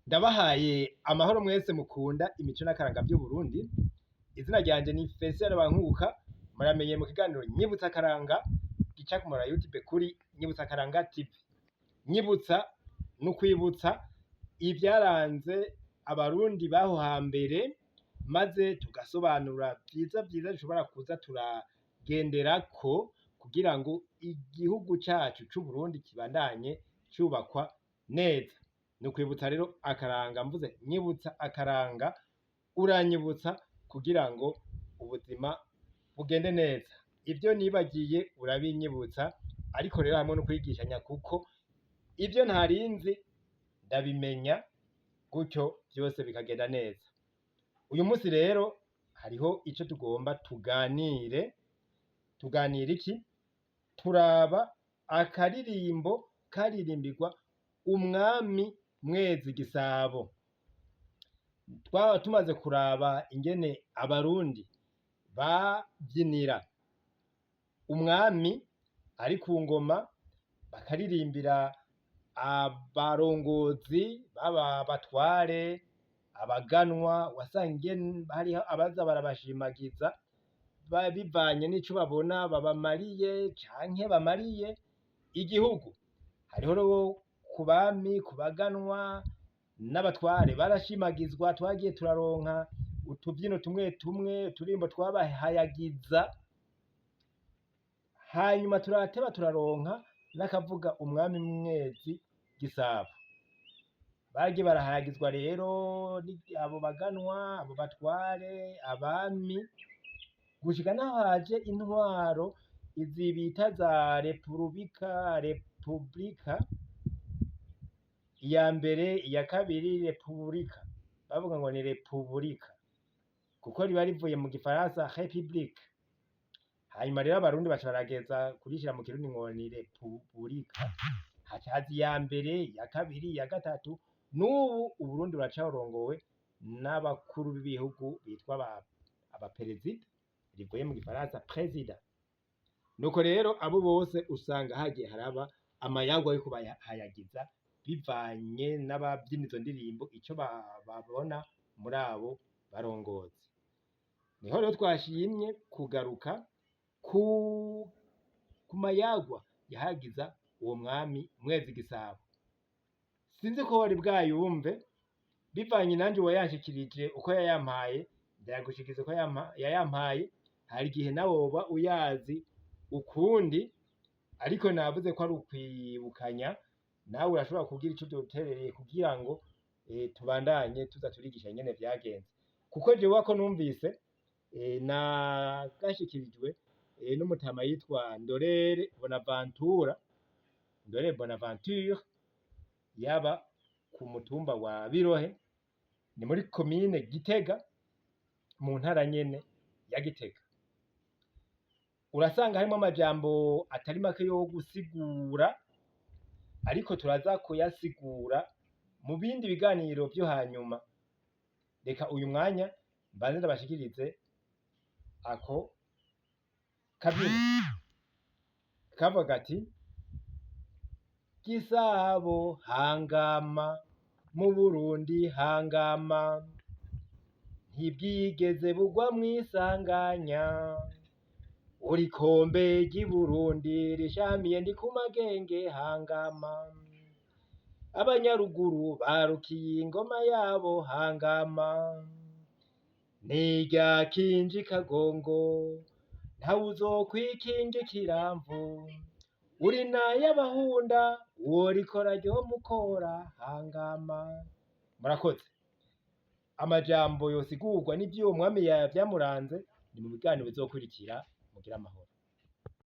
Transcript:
Ndabahaye amahoro mwese mukunda imico n'akaranga vy'Uburundi. Izina ryanje ni Felicien Bankuka, muramenye mu kiganiro Nyibutsa Akaranga gica ku mara YouTube kuri Nyibutsa Akaranga TV. Nyibutsa n'ukwibutsa ivyaranze abarundi baho hambere, maze tugasobanura vyiza dushobora kuza turagenderako kugira ngo igihugu cacu c'Uburundi kibandanye cubakwa neza. Nukwibutsa rero akaranga, mvuze nyibutsa akaranga, uranyibutsa kugira ngo ubuzima bugende neza. Ivyo nibagiye urabinyibutsa, ariko rero hamwe no kwigishanya, kuko ivyo ntarinzi ndabimenya, gutyo vyose bikagenda neza. Uyu munsi rero hariho ico tugomba tuganire. Tuganira iki? Turaba akaririmbo karirimbirwa umwami Mwezi Gisabo. Twaba tumaze kuraba ingene abarundi bavyinira umwami ari ku ngoma, bakaririmbira abarongozi baba batware, abaganwa, wasanga hariho abaza barabashimagiza bivanye n'ico babona babamariye canke bamariye igihugu. Hariho rero ku bami, ku baganwa n'abatware barashimagizwa, twagiye turaronka utuvyino tumwe tumwe, uturimbo twabahayagiza, hanyuma turateba turaronka n'akavuga umwami Mwezi Gisabo. Bagiye barahayagizwa rero abo baganwa, abo batware, abami, gushika naho haje intwaro izi bita za repubulika, iya mbere, iya kabiri repubulika, bavuga ngo ni repubulika kuko riba rivuye mu gifaransa république. Hanyuma rero abarundi baca barageza kurishira mu kirundi ngo ni repubulika. Haca haza iya mbere, iya kabiri, iya gatatu, n'ubu Uburundi buracarongowe n'abakuru b'ibihugu bitwa abaperezida, rivuye mu gifaransa président. Nuko rero abo bose usanga hagiye haraba amayagwa yo kubahayagiza bivanye n'abavyina izo ndirimbo, ico babona muri abo barongozi. Niho rero twashimye kugaruka ku mayagwa yahagiza uwo mwami Mwezi Gisabo. Sinzi ko wari bwayumve, bivanye nanje uwayanshikirije uko yayampaye, ndayagushikiza uko yayampaye. Hari igihe nawe woba uyazi ukundi, ariko navuze ko ari ukwibukanya. Nawe urashobora kugira ico vyoterereye kugira ngo tubandanye tuza turigisha nyene vyagenze, kuko jewe wako numvise nagashikirijwe n'umutama yitwa Ndorere Bonaventure, yaba ku mutumba wa Birohe, ni muri komine Gitega, mu ntara nyene ya Gitega. Urasanga harimo amajambo atari make yo gusigura, ariko turaza kuyasigura mu bindi biganiro vyo hanyuma. Reka uyu mwanya mbanze ndabashikirize ako kabyino kavuga ati: Gisabo hangama, mu Burundi hangama, ntibwigeze bugwa mwisanganya, uri kombe ry'i Burundi rishamiye ndi ku magenge hangama, abanyaruguru barukiye ingoma yabo hangama, nirya kinji kagongo ntawe uzokwikinga ikiramvu, uri nay'abahunda uwo rikora ryo mukora hangama. Murakoze. Amajambo yosigurwa n'ivy'uwo mwami vyamuranze ni mu biganiro bizokurikira. Mugira amahoro.